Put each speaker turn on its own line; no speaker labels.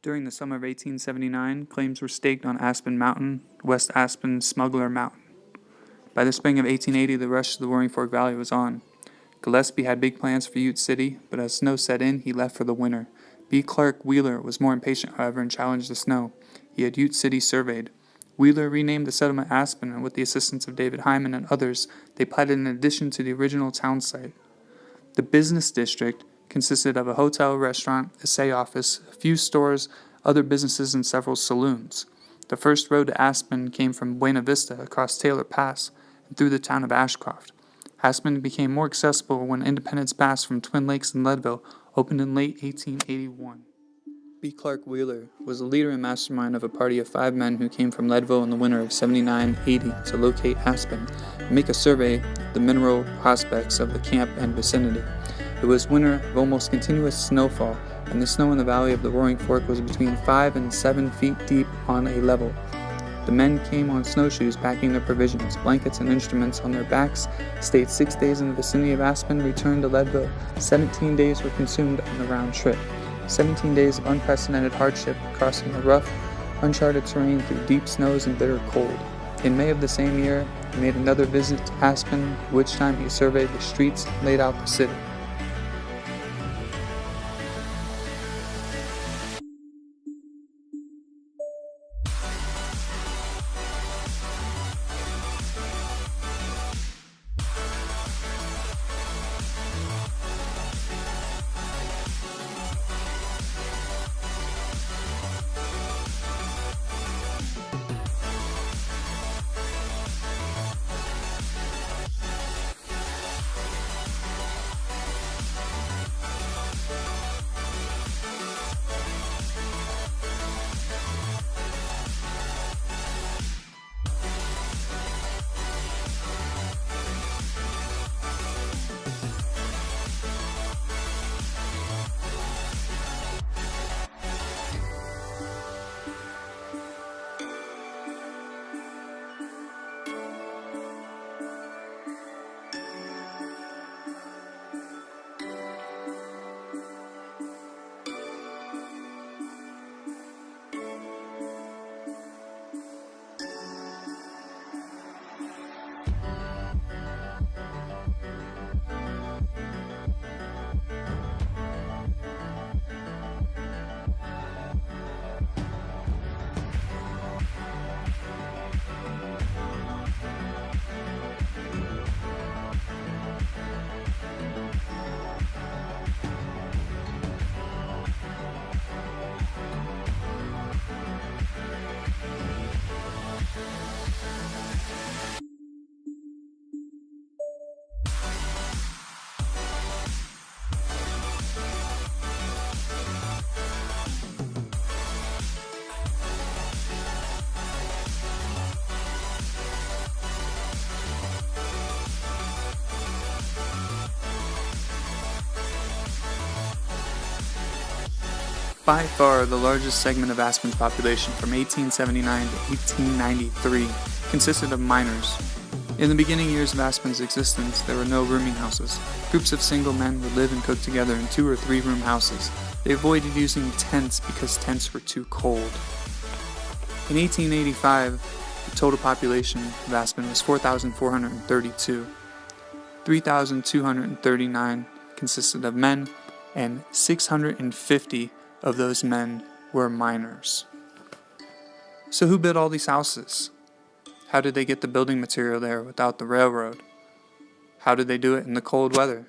During the summer of 1879, claims were staked on Aspen Mountain, West Aspen Smuggler Mountain. By the spring of 1880, the rush to the Roaring Fork Valley was on. Gillespie had big plans for Ute City, but as snow set in, he left for the winter. B. Clark Wheeler was more impatient, however, and challenged the snow. He had Ute City surveyed. Wheeler renamed the settlement Aspen, and with the assistance of David Hyman and others, they platted an addition to the original town site. The business district consisted of a hotel, restaurant, assay office, a few stores, other businesses, and several saloons. The first road to Aspen came from Buena Vista across Taylor Pass and through the town of Ashcroft. Aspen became more accessible when Independence Pass from Twin Lakes and Leadville opened in late 1881. B. Clark Wheeler was the leader and mastermind of a party of 5 men who came from Leadville in the winter of 79-80 to locate Aspen and make a survey of the mineral prospects of the camp and vicinity. It was winter of almost continuous snowfall, and the snow in the valley of the Roaring Fork was between 5 and 7 feet deep on a level. The men came on snowshoes packing their provisions, blankets, and instruments on their backs, stayed 6 days in the vicinity of Aspen, returned to Leadville. 17 days were consumed on the round trip. 17 days of unprecedented hardship, crossing the rough, uncharted terrain through deep snows and bitter cold. In May of the same year, he made another visit to Aspen, at which time he surveyed the streets and laid out the city. By far, the largest segment of Aspen's population from 1879 to 1893 consisted of miners. In the beginning years of Aspen's existence, there were no rooming houses. Groups of single men would live and cook together in 2 or 3 room houses. They avoided using tents because tents were too cold. In 1885, the total population of Aspen was 4,432. 3,239 consisted of men, and 650 of those men were miners. So who built all these houses? How did they get the building material there without the railroad? How did they do it in the cold weather?